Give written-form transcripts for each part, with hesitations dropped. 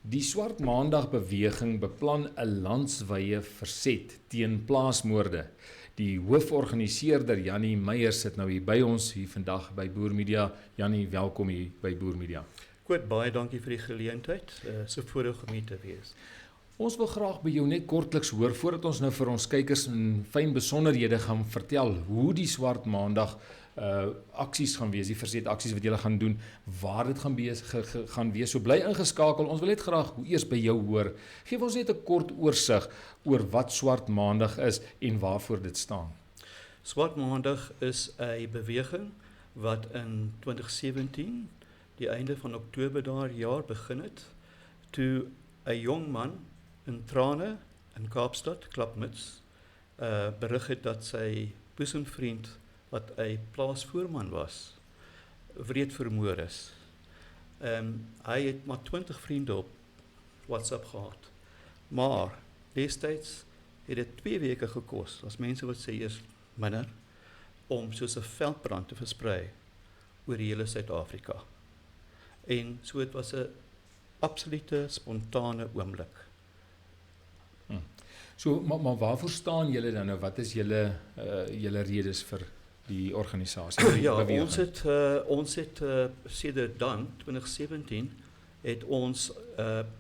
Die Swart Maandag beweging beplan 'n landswye verset teen plaasmoorde. Die hooforganiseerder Jannie Meyer sit nou hier by ons hier vandag by Boer Media. Jannie, welkom hier by Boer Media. Goed, baie dankie vir die geleentheid. So voorreg om hier te wees. Ons wil graag by jou net kortliks hoor voordat ons nou vir ons kykers in fyn besonderhede gaan vertel hoe die Swart Maandag aksies gaan wees, die verset aksies wat julle gaan doen, waar dit gaan wees. So bly ingeskakel. Ons wil net graag eers by jou hoor. Geef ons net 'n kort oorsig oor wat Swart Maandag is en waarvoor dit staan. Swart Maandag is 'n beweging wat in 2017, die einde van Oktober daardie jaar begin het, toe 'n jong man in Trane in Kaapstad, Klapmuts, berig het dat sy boesemvriend wat 'n plaasvoorman was, wreed vermoor is. Hy het maar 20 vriende op WhatsApp gehad. Maar destyds het dit 2 weke gekos, as mense wat sê eers minder, om soos 'n veldbrand te versprei oor die hele Suid-Afrika. En so het was 'n absolute spontane oomblik. So, maar waarvoor staan julle dan nou? Wat is julle redes vir die organisasie? Ja, ons het sedert dan 2017 het ons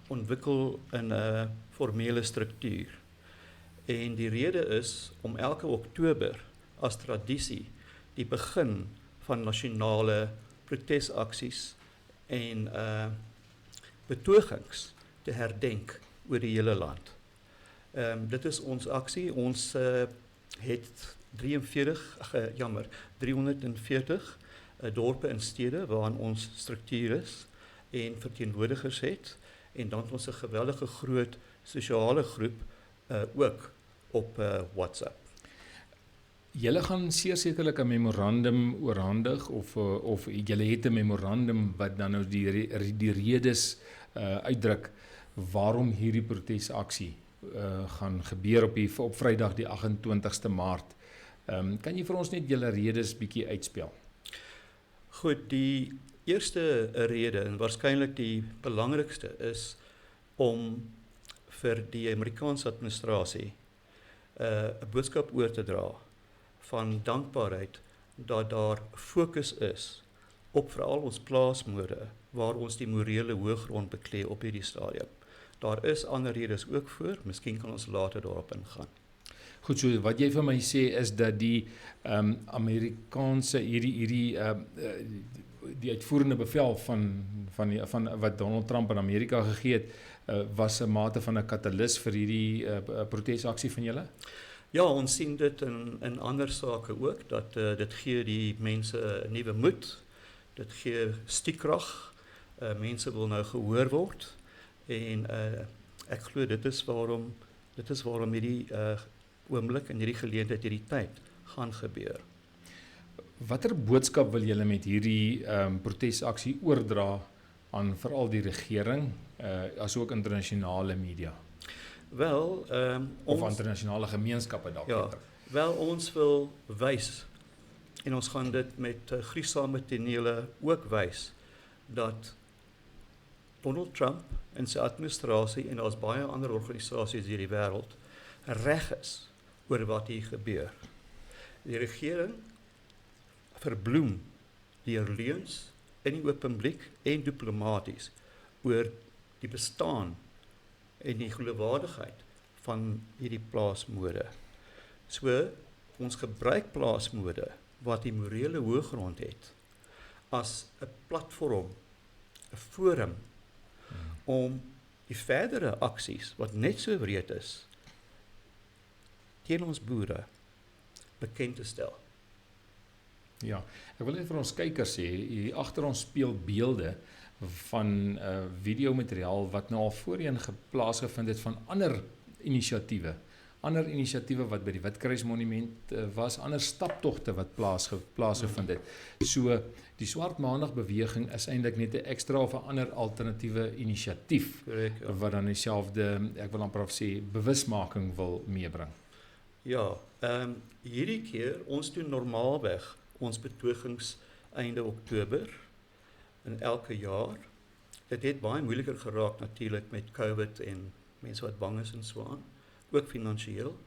ontwikkel in 'n formele struktuur. En die rede is om elke Oktober as tradisie die begin van nasionale protesaksies en betogings te herdenk oor die hele land. Dit is ons aksie. Ons het 340 dorpe en stede waarin ons struktuur is en verteenwoordigers het, en dan het ons 'n geweldige groot sosiale groep ook op WhatsApp. Julle gaan sekerlik 'n memorandum oorhandig of julle het 'n memorandum wat dan nou die redes uitdruk waarom hierdie protesaksie gaan gebeur op Vrydag die 28ste Maart. Kan jy vir ons net julle redes bietjie uitspel? Goed, die eerste rede en waarskynlik die belangrikste is om vir die Amerikaanse administrasie 'n boodskap oor te dra van dankbaarheid dat daar fokus is op veral ons plaasmoorde waar ons die morele hoëgrond beklee op hierdie stadium. Daar is ander redes ook voor, miskien kan ons later daarop ingaan. Goed, so wat jy vir my sê is dat die Amerikaanse die uitvoerende bevel van wat Donald Trump in Amerika gegee het, was 'n mate van 'n katalis vir hierdie protesaksie van julle? Ja, ons sien dit in ander sake ook, dat dit gee die mense 'n nuwe moed, dit gee stiekrag, mense wil nou gehoor word, en ek glo dit is waarom hierdie oomblik en hierdie geleentheid, hierdie tyd gaan gebeur. Watter boodskap wil julle met hierdie protesaksie oordra aan veral die regering, asook internasionale media? Wel, of internasionale gemeenskappe dalk beter. Wel, ons wil wys, en ons gaan dit met gruisame tonele ook wys, dat Donald Trump en sy administrasie, en daar's baie ander organisasies in die wêreld, reg is oor wat hier gebeur. Die regering verbloem deur leuns in die openblik en diplomaties oor die bestaan en die geloofwaardigheid van hierdie plaasmoorde. So, ons gebruik plaasmoorde wat die morele hoëgrond het as 'n platform, 'n forum om die verdere aksies wat net so wreed is teen ons boere bekend te stel. Ja, ek wil net vir ons kykers sê, hier agter ons speel beelde van videomateriaal wat nou al voorheen plaasgevind het van ander inisiatiewe wat by die Witkruismonument was, ander staptogte wat plaasgevind het. So, die Swart Maandag beweging is eintlik net 'n ekstra of 'n ander alternatiewe inisiatief wat dan dieselfde, ek wil amper sê, bewusmaking wil meebring. Ja, hierdie keer, ons doen normaalweg ons betogings einde Oktober in elke jaar. dit het baie moeiliker geraak natuurlik met COVID en mense wat bang is en so aan, ook finansiëel.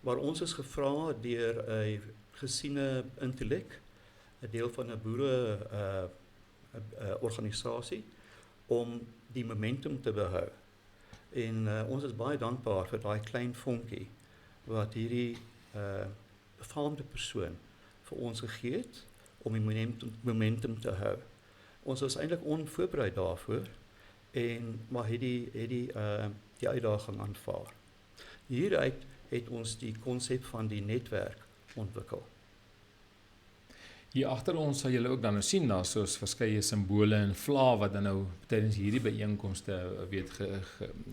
Maar ons is gevra deur 'n gesiene intellek, 'n deel van 'n boere organisasie om die momentum te behou. En ons is baie dankbaar vir daai klein vonkie wat hierdie befaamde persoon vir ons gegee het om die momentum te hou. Ons was eintlik onvoorbereid daarvoor maar het die uitdaging aanvaar. Hieruit het ons die konsep van die netwerk ontwikkel. Hier agter ons sal julle ook dan nou sien daar soos verskeie simbole en vlae wat dan nou tydens hierdie byeenkomste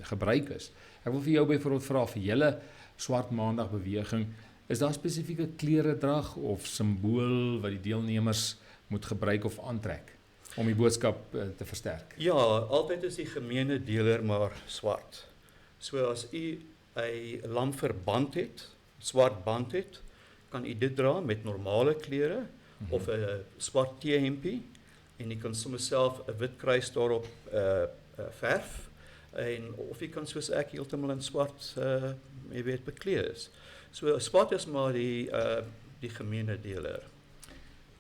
gebruik is. Ek wil vir jou byvoorbeeld vra vir julle Swart Maandag beweging, is daar spesifieke kleredrag of simbool wat die deelnemers moet gebruik of aantrek om die boodskap te versterk? Ja, altyd is die gemeene deler maar swart. So as u 'n lamverband het, swart band het, kan u dit dra met normale klere of 'n swart T-hempie en u kan sommer self 'n wit kruis daarop verf of u kan soos ek heeltemal in swart jy weet bekleed is. So swart is maar die gemeene deler.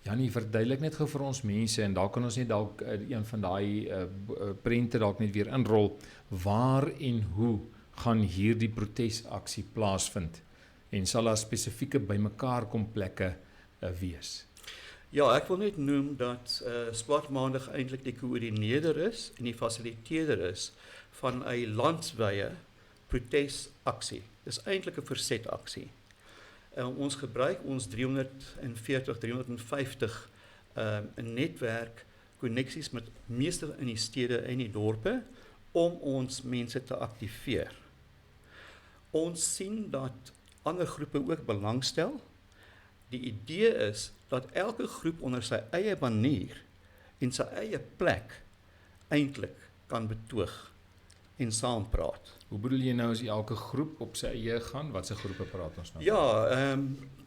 Janie, verduidelik net gou vir ons mense en daar kan ons net dalk een van daai prente dalk net weer inrol. Waar en hoe gaan hierdie protesaksie plaasvind? En sal daar spesifieke bymekaar kom plekke wees? Ja, ek wil net noem dat Swart Maandag eintlik die koördineerder is en die fasiliteerder is van 'n landwyse protesaksie. Dis eintlik 'n versetaksie. Ons gebruik ons 350 'n netwerk koneksies met meeste in die stede en die dorpe om ons mense te aktiveer. Ons sien dat ander groepe ook belangstel. Die idee is dat elke groep onder sy eie manier en sy eie plek eintlik kan betoog en saampraat. Hoe bedoel jy nou as elke groep op sy eie gaan? Watse groepe praat ons nou? Ja,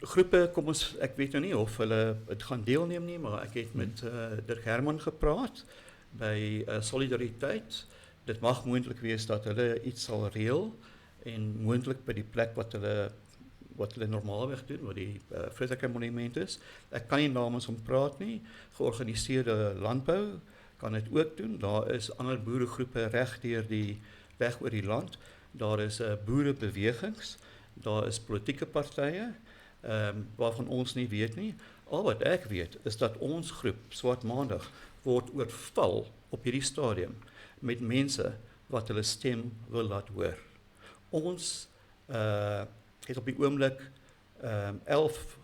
groepe, kom ons, ek weet nou nie of hulle het gaan deelneem nie, maar ek het met Dirk Herman gepraat by Solidariteit. Dit mag moontlik wees dat hulle iets sal reël en moontlik by die plek wat hulle normaalweg doen, wat die Frederik Monument is. Ek kan nie namens hom praat nie. Georganiseerde landbou kan dit ook doen. Daar is ander boeregroepe reg oor die land. Daar is boerebewegings, daar is politieke partye waarvan ons nie weet nie. Al wat ek weet is dat ons groep Swart Maandag word oorval op hierdie stadium met mense wat hulle stem wil laat hoor. Ons het op die oomblik 11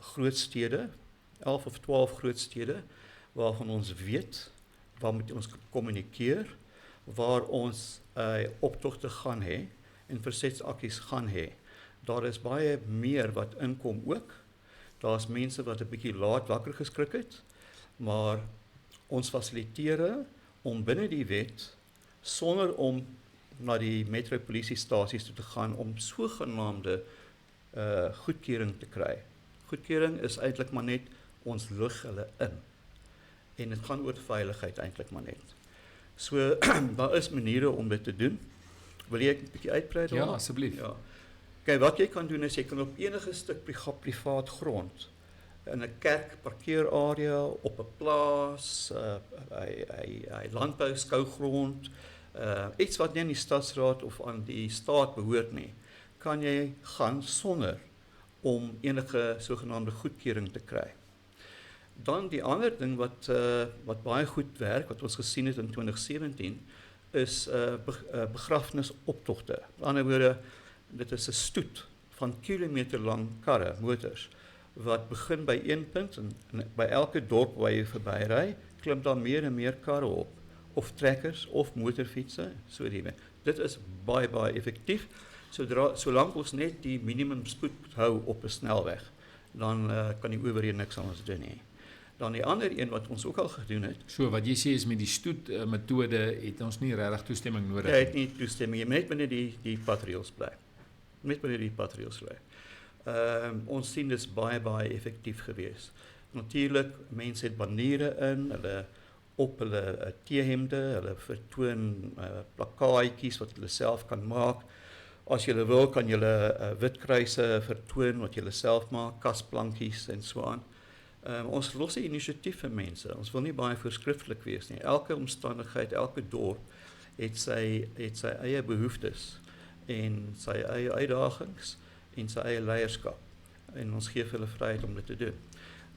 of 12 groot stede waarvan ons weet waarmee ons kommunikeer, waar ons optogte gaan hê en versetsaksies gaan hê. Daar is baie meer wat inkom ook. Daar's mense wat 'n bietjie laat wakker geskrik het, maar ons fasiliteer om binne die wet sonder om na die metropolisiestasies toe te gaan om sogenaamde goedkeuring te kry. Goedkeuring is eintlik maar net ons lig hulle in. En dit gaan oor veiligheid eintlik maar net. So daar is maniere om dit te doen. Wil jy 'n bietjie uitbrei daaroor? Ja, asseblief. Ja. Kyk, wat jy kan doen is jy kan op enige stuk privaat grond in 'n kerk parkeerarea, op 'n plaas, 'n landbou skougrond, iets wat nie aan die stadsraad of aan die staat behoort nie, kan jy gaan sonder om enige sogenaamde goedkeuring te kry. Dan die ander ding wat baie goed werk, wat ons gesien het in 2017, is begrafnisoptogte. Met ander woorde, dit is 'n stoet van kilometer lang karre, motors, wat begin by een punt en by elke dorp waar jy verbyry, klim daar meer en meer karre op, of trekkers of motorfietsse, so die. Dit is baie effektief. Solank ons net die minimum spoed hou op 'n snelweg, dan kan die owerhede niks anders doen nie. Dan die ander een wat ons ook al gedoen het. So wat jy sê is met die stoetmetode het ons nie regtig toestemming nodig nie. Jy het nie toestemming, jy moet net binne die patrails bly. Net binne die patrails bly. Ons sien dit baie effektief geweest. Natuurlik, mense het baniere in, hulle op hulle T-hemde, hulle vertoon plakkaatjies wat hulle self kan maak. As jy wil, kan jy witkruise vertoon wat jy self maak, kasplankies en so aan. Ons los 'n inisiatief vir mense. Ons wil nie baie voorskriftelik wees nie. Elke omstandigheid, elke dorp het sy eie behoeftes en sy eie uitdagings en sy eie leierskap. En ons gee vir hulle vryheid om dit te doen.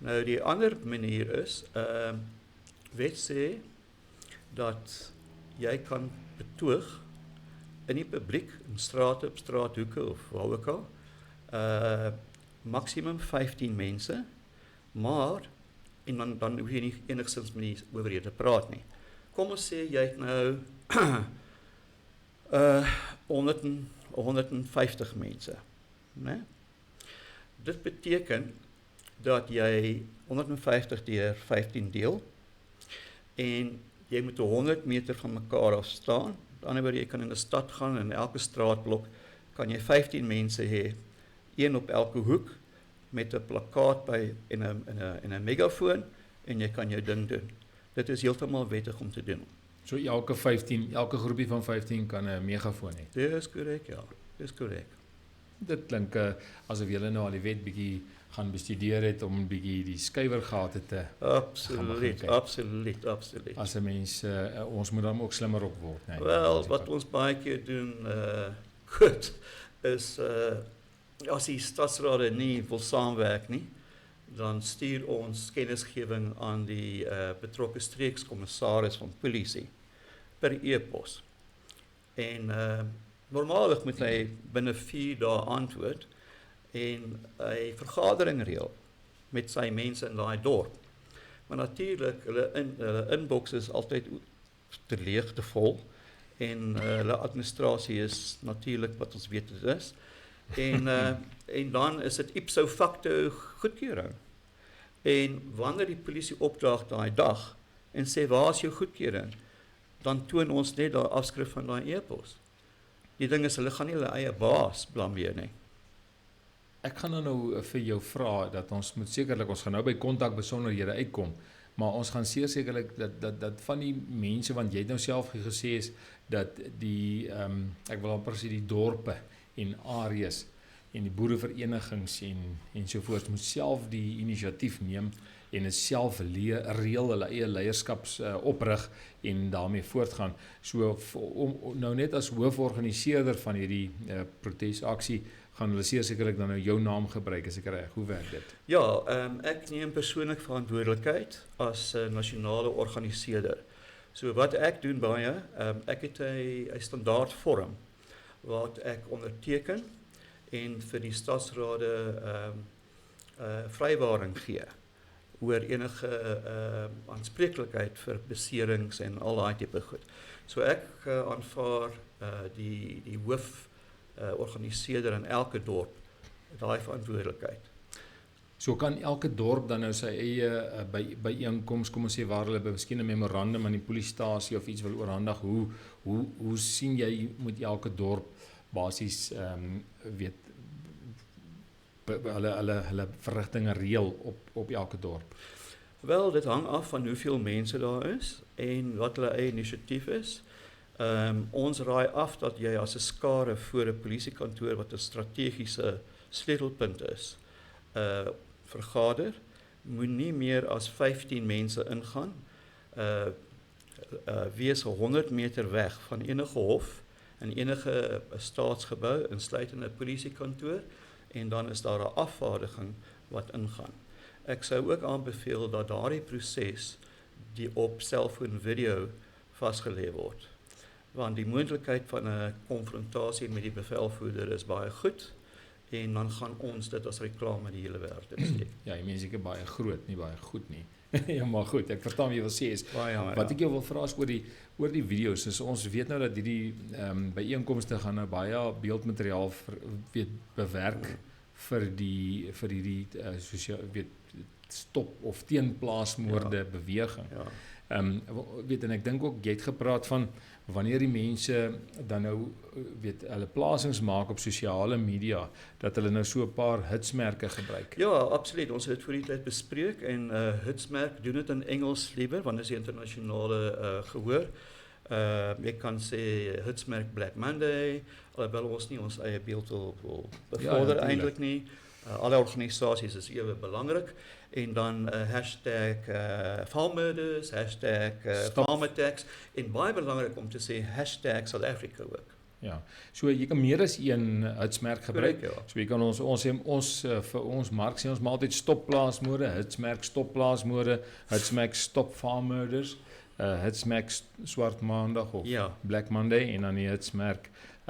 Nou die ander manier is, wet sê dat jy kan betoog in die publiek, in strate, op straathoeke of waar ook al, maksimum 15 mense, maar, en dan hoef jy nie enigstens met die owerhede praat nie. Kom ons sê, jy het nou 150 mense. Nee? Dit beteken dat jy 150 deur 15 deel, en jy moet 100 meter van mekaar af staan. Aan die ander wyse, jy kan in 'n stad gaan, en in elke straatblok kan jy 15 mense hê, een op elke hoek, met 'n plakkaat by en 'n megafoon, en jy kan jou ding doen. Dit is heeltemal wettig om te doen. So elke groepie van 15 kan 'n megafoon hê. Dis korrek, ja. Dis korrek. Dit klink asof julle nou al die wet bietjie gaan bestudeer het om bietjie die skuiwergate te Absoluut. as 'n mens ons moet dan ook slimmer op word, nee. Wel, wat ons baie keer doen, goed, is as die stadsrade nie wil saamwerk nie, dan stuur ons kennisgewing aan die betrokke streekskommissaris van polisie per e-pos. En normaalweg moet hy binne 4 dae antwoord en 'n vergadering reël met sy mense in daai dorp. Maar natuurlik, hulle inbox is altyd te leeg, te vol, en hulle administrasie is natuurlik wat ons weet dit is. En dan is dit ipso facto goedkeuring. En wanneer die polisie opdaag daai dag en sê waar is jou goedkeuring, dan toon ons net daai afskrif van daai e-pos. Die ding is, hulle gaan nie hulle eie baas blameer nie. Ek gaan nou vir jou vra dat ons moet sekerlik, ons gaan nou by kontak besonderhede uitkom, maar ons gaan sekerlik dat van die mense, want jy het nou self gesê is dat die ek wil amper sê die dorpe en areas en die boereverenigings en sovoorts moet self die inisiatief neem en dit self reël, hulle eie leierskaps oprig en daarmee voortgaan. So nou net as hooforganiseerder van hierdie protesaksie gaan hulle sekerlik dan nou jou naam gebruik, as ek reg. Hoe werk dit? Ja, ek neem persoonlik verantwoordelikheid as nasionale organiseerder. So wat ek doen baie, ek het 'n standaard vorm wat ek onderteken en vir die stadsrade vrywaring gee oor enige aanspreeklikheid vir beserings en al daai tipe goed. So ek aanvaar die hoof organiseerder in elke dorp daai verantwoordelikheid. So kan elke dorp dan nou sy eie byeenkoms, kom ons sê waar hulle miskien 'n memorandum aan die polisiestasie of iets wil oorhandig, hoe sien jy moet elke dorp basies weet hulle verrigtinge reël op elke dorp? Wel, dit hang af van hoeveel mense daar is en wat hulle eie inisiatief is. Ons raai af dat jy as 'n skare voor 'n polisiekantoor wat 'n strategiese sleutelpunt is, vergader, moet nie meer as 15 mense ingaan, wees 100 meter weg van enige hof en enige staatsgebou, insluitend 'n polisiekantoor, en dan is daar 'n afvaardiging wat ingaan. Ek sou ook aanbeveel dat daardie proses die op selfoon video vasgelê word, want die moontlikheid van 'n konfrontasie met die bevelvoerder is baie goed, en dan gaan ons dit as reklame die hele wêreld insteek. Ja, die mense is baie groot, nie baie goed nie. Ja, maar goed, ek verstaan wat jy wil sê is. Baie, Wat ek jou wil vra is oor die video's. Dus ons weet nou dat hierdie byeenkomste gaan nou baie beeldmateriaal bewerk vir hierdie stop of teen plaasmoorde beweging. Ja. Weet, en ek dink ook, jy het gepraat van wanneer die mense dan nou, weet, hulle plasings maak op sosiale media, dat hulle nou so 'n paar hitsmerke gebruik. Ja, absoluut. Ons het dit voor die tyd bespreek en Hitsmerk doen dit in Engels liewer, want dit is die internasionale gehoor. Ek kan sê Hitsmerk Black Monday, alhoewel ons nie ons eie beeld wil bevorder natuurlijk. eintlik nie. Alle organisasies is ewe belangrik. En dan hashtag farm murders, hashtag Stop. farm attacks. En baie belangrik om te sê hashtag South Africa ook. Ja, so jy kan meer as een hitsmerk gebruik. Korrek, ja. So jy kan ons vir ons mark sê ons maar altyd stop plaasmoorde, hitsmerk stop plaasmoorde, hitsmerk stop farm murders, hitsmerk swart maandag of Ja. Black Monday en dan die hitsmerk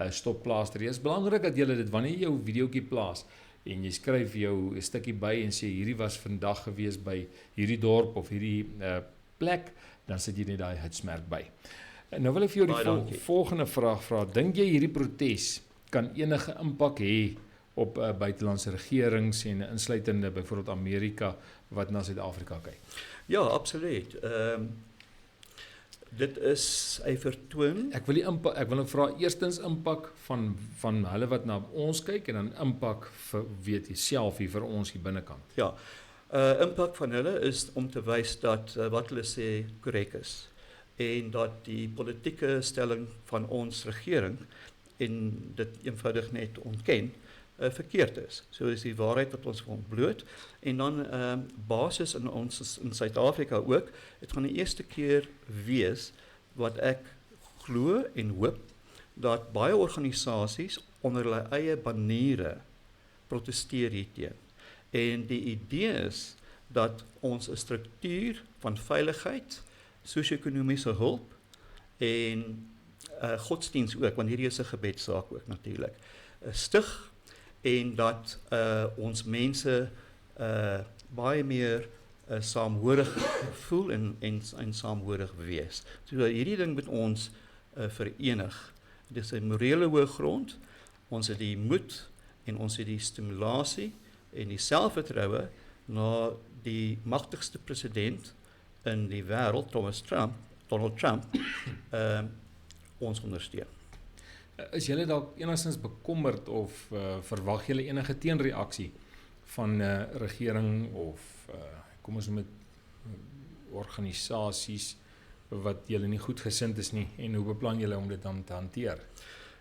stop plaasdrie. Dit is belangrik dat jy dit wanneer jy jou videoetjie plaas en jy skryf jou 'n stukkie by en sê hierdie was vandag gewees by hierdie dorp of hierdie plek, dan sit jy net daai hitsmerk by. Nou wil ek vir jou Baie die dankie. volgende vraag vra. Dink jy hierdie protes kan enige impak hê op buitelandse regerings en insluitende byvoorbeeld Amerika wat na Suid-Afrika kyk? Ja, absoluut. Dit is 'n vertoon. Ek wil nou vra eerstens impak van hulle wat na ons kyk en dan impak vir weet jy self hier vir ons hier binnekant. Ja. Impak van hulle is om te wys dat wat hulle sê korrek is en dat die politieke stelling van ons regering en dit eenvoudig net ontken verkeerd is. So is die waarheid wat ons ontbloot en dan basis in ons in Suid-Afrika ook. Dit gaan die eerste keer wees wat ek glo en hoop dat baie organisasies onder hulle eie baniere protesteer hierteen. En die idee is dat ons 'n struktuur van veiligheid, sosio-ekonomiese hulp en godsdiens ook, want hierdie is 'n gebedssaak ook natuurlik, stig en dat ons mense baie meer saamhorig voel en saamhorig wees. So hierdie ding moet ons verenig. Dit is 'n morele hoë grond. Ons het die moed en ons het die stimulasie en die selfvertroue na die magtigste president in die wêreld, Donald Trump, ons ondersteun. Is julle dalk enigstens bekommerd of verwag julle enige teenreaksie van regering of kom ons noem dit organisasies wat julle nie goedgesind is nie en hoe beplan julle om dit dan te hanteer?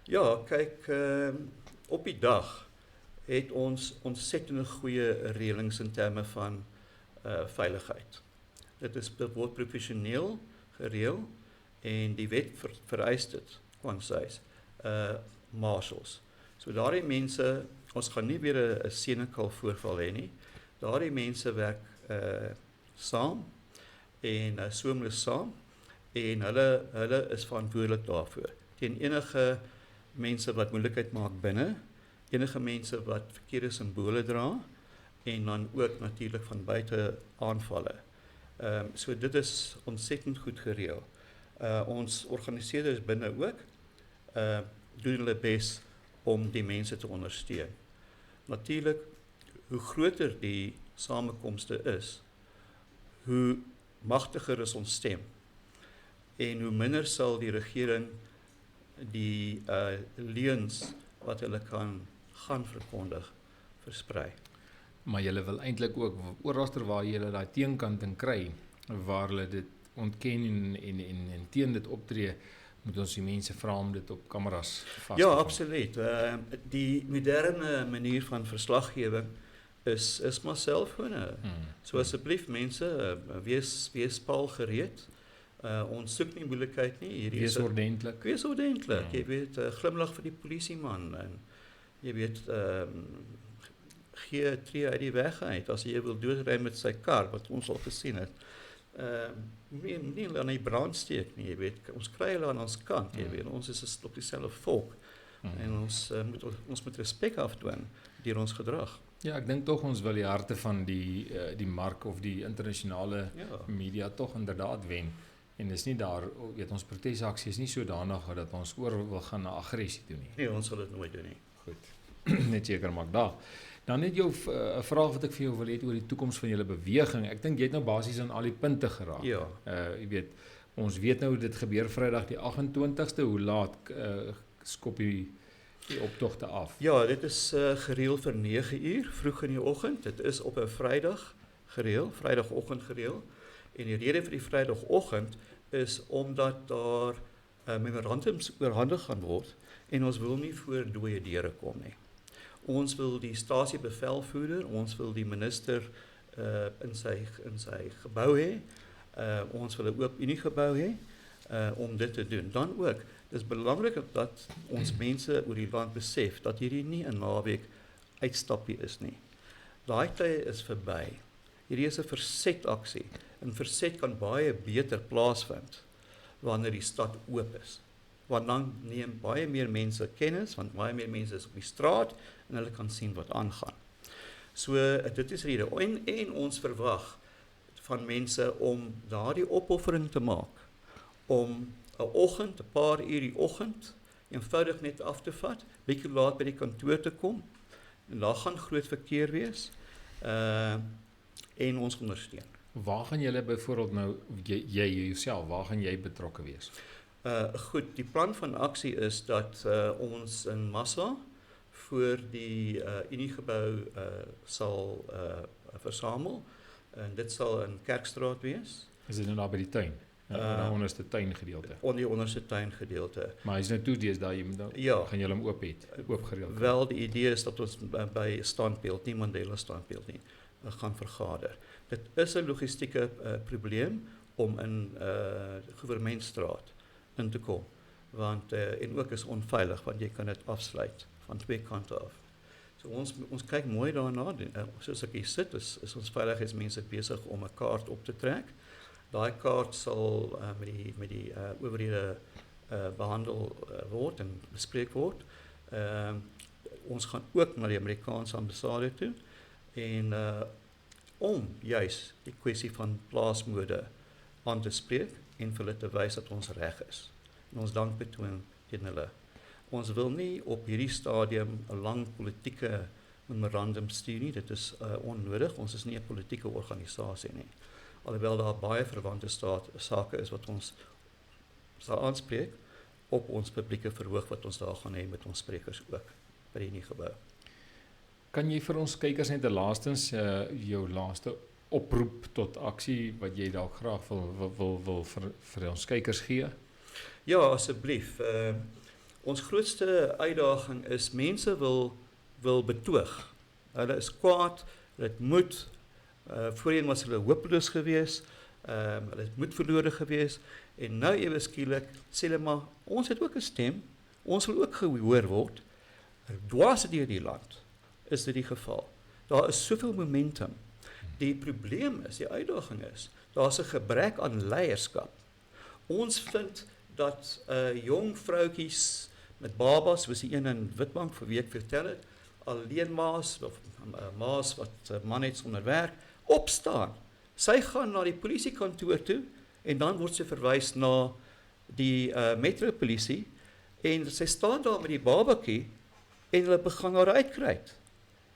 Ja, kyk, op die dag het ons ontsettende goeie reëlings in terme van veiligheid. Dit word professioneel gereël en die wet vereis dit kwansies. Marshals. So daardie mense, ons gaan nie weer 'n Senekal voorval hê nie. Daardie mense werk saam en soemles saam en hulle is verantwoordelik daarvoor. Teen enige mense wat moeilikheid maak binne, enige mense wat verkeerde simbole dra en dan ook natuurlik van buite aanvalle. So dit is ontsettend goed gereël. Ons organiseerders binne ook doen hulle bes om die mense te ondersteun. Natuurlik, hoe groter die samekomste is, hoe magtiger is ons stem en hoe minder sal die regering die leuns wat hulle kan gaan verkondig versprei. Maar julle wil eintlik ook ooralster waar julle daai teenkant in kry waar hulle dit ontken en teen dit optree, moet ons die mense vra om dit op kameras vas te Ja, vang. absoluut. Die moderne manier van verslaggewing is maar selfone. So asseblief mense, wees paal gereed. Ons soek nie moeilikheid nie. Hierdie Wees is ordentlik. wees ordentlik. Jy weet, glimlag vir die polisieman en jy weet gee 'n tree uit die weg uit as jy wil doodry met sy kar wat ons al gesien het. Nie aan die brand steek nie, jy weet. Ons kry hulle aan ons kant, jy weet. Ons is op dieselfde volk en ons moet respek afdwing deur ons gedrag. Ja, ek dink tog ons wil die harte van die mark of die internasionale Ja. media tog inderdaad wen. En dis nie daar, weet ons protesaksie is nie sodanig dat ons oor wil gaan na aggressie toe nie. Nee, ons sal dit nooit doen nie. Goed. Net seker maak daar. Dan net jou 'n vraag wat ek vir jou wil hê oor die toekoms van julle beweging. Ek dink jy het nou basies aan al die punte geraak. Ja. Jy weet, ons weet nou dit gebeur Vrydag die 28ste. Hoe laat skop die optogte af? Ja, dit is gereël vir 9 uur vroeg in die oggend. Dit is op 'n Vrydag gereël, Vrydagoggend gereël. En die rede vir die Vrydagoggend is omdat daar memorandums oorhandig gaan word en ons wil nie voor dooie deure kom nie. Ons wil die stasiebevelvoerder, ons wil die minister in sy gebou hê. Ons wil 'n oop uniegebou hê om dit te doen. Dan ook, dis belangrik dat ons mense oor die land besef dat hierdie nie 'n naweek uitstappie is nie. Daai tye is verby. Hierdie is 'n versetaksie. 'n Verset kan baie beter plaasvind wanneer die stad oop is. Want dan neem baie meer mense kennis, want baie meer mense is op die straat en hulle kan sien wat aangaan. So dit is rede en ons verwag van mense om daardie opoffering te maak om 'n oggend, 'n paar uur die oggend eenvoudig net af te vat, bietjie laat by die kantoor te kom. En daar gaan groot verkeer wees en ons ondersteun. Waar gaan julle byvoorbeeld nou jy jouself, waar gaan jy betrokke wees? Goed, die plan van aksie is dat ons in massa voor die uniegebou sal versamel en dit sal in Kerkstraat wees. Is dit nou daar by die tuin? In die onderste tuingedeelte? Onder die onderste tuingedeelte. Maar hy's nou toe deesdae jy moet nou gaan julle hom oop gereeld. Wel, die idee is dat ons by 'n standbeeld, nie Mandela standbeeld nie, gaan vergader. Dit is 'n logistieke probleem om in Gouvernementstraat in te kom, want en ook is onveilig want jy kan dit afsluit van twee kante af. So ons kyk mooi daarna. Soos ek hier sit, is ons veiligheidsmense besig om 'n kaart op te trek. Daai kaart sal met die owerhede behandel word en bespreek word. Ons gaan ook na die Amerikaanse ambassade toe en om juis die kwessie van plaasmode aan te spreek en vir hulle te wys dat ons reg is. En ons dank betoon teen hulle. Ons wil nie op hierdie stadium 'n lang politieke memorandum stuur nie. Dit is onnodig. Ons is nie 'n politieke organisasie nie. Alhoewel daar baie verwante sake is wat ons sal aanspreek op ons publieke verhoog wat ons daar gaan hê met ons sprekers ook by die nuwe gebou. Kan jy vir ons kykers net laastens jou laaste oproep tot aksie wat jy dalk graag wil vir ons kykers gee? Ja, asseblief. Ons grootste uitdaging is mense wil betoog. Hulle is kwaad, hulle het moed. Voorheen was hulle hopeloos geweest, hulle het moed verlore geweest en nou ewe skielik sê hulle maar ons het ook 'n stem, ons wil ook gehoor word. Dwars deur die land is dit die geval. Daar is soveel momentum. Die probleem is, die uitdaging is, daar's 'n gebrek aan leierskap. Ons vind dat jong vroutjies met babas, soos die een in Witbank vir wie ek vertel het, alleen maas of maas wat man het sonder werk, opstaan. Sy gaan na die polisiekantoor toe en dan word sy verwys na die metropolisie en sy staan daar met die babatjie en hulle begin haar uitkruit.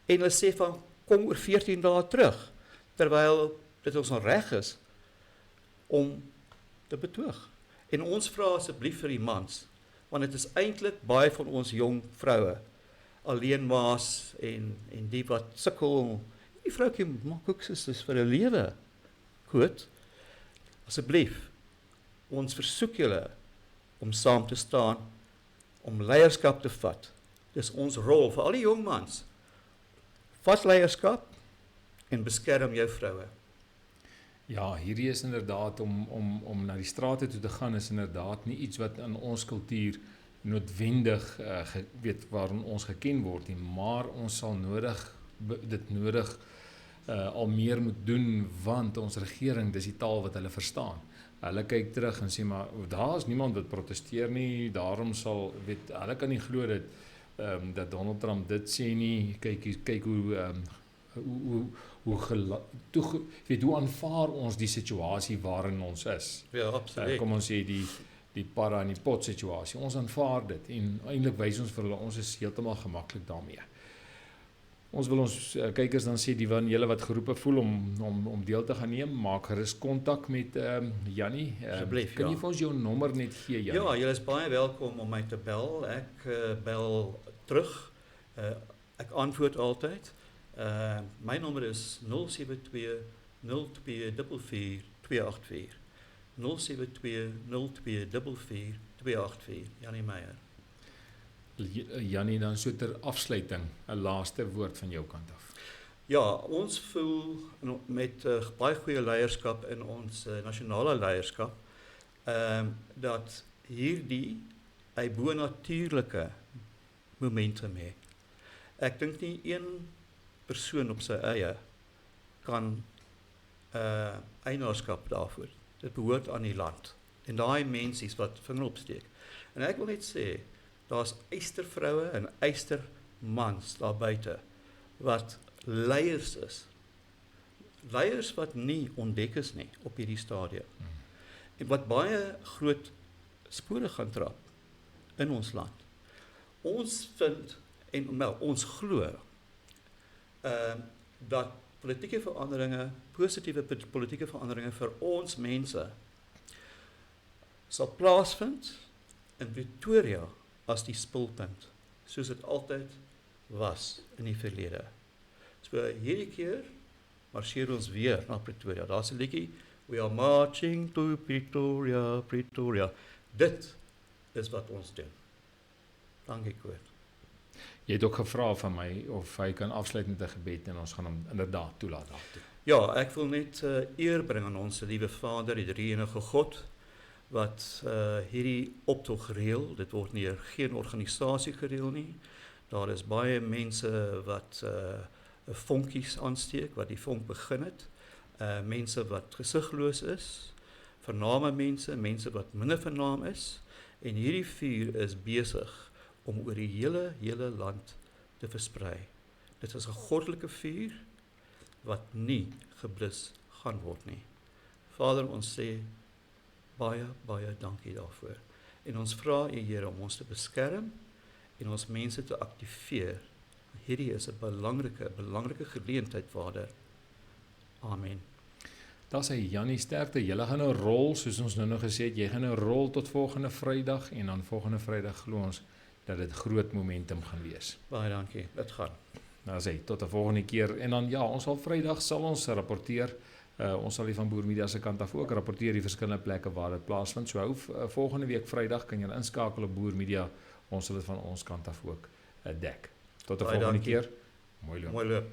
En hulle sê van kom oor 14 dae terug terwyl dit ons reg is om te betoog. En ons vra asseblief vir die mans, want dit is eintlik baie van ons jong vroue alleen maas en die wat sukkel. Die vroukie maak ook soos vir 'n lewe. Goed. Asseblief, ons versoek julle om saam te staan, om leierskap te vat. Dis ons rol vir al die jong mans. Vat leierskap en beskerm jou vroue. Ja, hierdie is inderdaad om na die strate toe te gaan is inderdaad nie iets wat in ons kultuur noodwendig weet waarin ons geken word nie, maar ons sal dit nodig al meer moet doen, want ons regering, dis die taal wat hulle verstaan. Hulle kyk terug en sê maar daar is niemand wat protesteer nie, daarom sal weet hulle kan nie glo dat Donald Trump dit sê nie. Kyk hoe aanvaar ons die situasie waarin ons is. Ja, absoluut. Kom ons sê die para en die pot situasie. Ons aanvaar dit en eintlik wys ons vir hulle ons is heeltemal gemaklik daarmee. Ons wil ons kykers dan sê die van julle wat geroepe voel om deel te gaan neem, maak gerus kontak met Jannie. Asseblief, Kan jy ja. vir ons jou nommer net gee, Jannie? Ja, julle is baie welkom om my te bel. Ek bel terug. Ek antwoord altyd. My nommer is 072 0244 284. 072 0244 284. Jannie Meyer. Jannie, dan so ter afsluiting 'n laaste woord van jou kant af. Ja, ons voel met baie goeie leierskap in ons nasionale leierskap dat hierdie 'n bo-natuurlike momentum het. Ek dink nie een persoon op sy eie kan eienaarskap daarvoor. Dit behoort aan die land. En daai mensies wat vinger opsteek. En ek wil net sê, daar's eystervroue en eystermans daar buite wat leiers is. Leiers wat nie ontdek is nie op hierdie stadium. En wat baie groot spore gaan trap in ons land. Ons vind en ons glo dat politieke veranderinge, positiewe politieke veranderinge vir ons mense sal plaasvind in Pretoria as die spulpunt, soos dit altyd was in die verlede. So hierdie keer marseer ons weer na Pretoria. Daar's 'n liedjie, we are marching to Pretoria, Pretoria. Dit is wat ons doen. Dankie, Koos. Jy het ook gevra van my of hy kan afsluit met 'n gebed en ons gaan hom inderdaad toelaat daartoe. Ja, ek wil net eer bring aan ons liewe Vader, die drie-enige God, wat hierdie optog reël. Dit word nie geen organisasie gereël nie. Daar is baie mense wat vonkies aansteek, wat die vonk begin het. Mense wat gesigloos is, vername mense, mense wat minder vernaam is. En hierdie vuur is besig om oor die hele land te versprei. Dit is 'n goddelike vuur wat nie geblus gaan word nie. Vader, ons sê baie dankie daarvoor. En ons vra U, Here, om ons te beskerm en ons mense te aktiveer. Hierdie is 'n belangrike geleentheid, Vader. Amen. Daar sê Jannie, sterkte. Julle gaan nou rol, soos ons nou gesê het, jy gaan nou rol tot volgende Vrydag en dan volgende Vrydag glo ons dat dit groot momentum gaan wees. Baie dankie. Dit gaan. Nou sê, tot 'n volgende keer. En dan ja, ons sal Vrydag sal ons rapporteer. Ons sal hier van Boer Media se kant af ook rapporteer die verskillende plekke waar dit plaasvind. So hou volgende week Vrydag kan jy inskakel op Boer Media. Ons sal dit van ons kant af ook dek. Tot 'n volgende keer. Mooi loop. Mooi loop.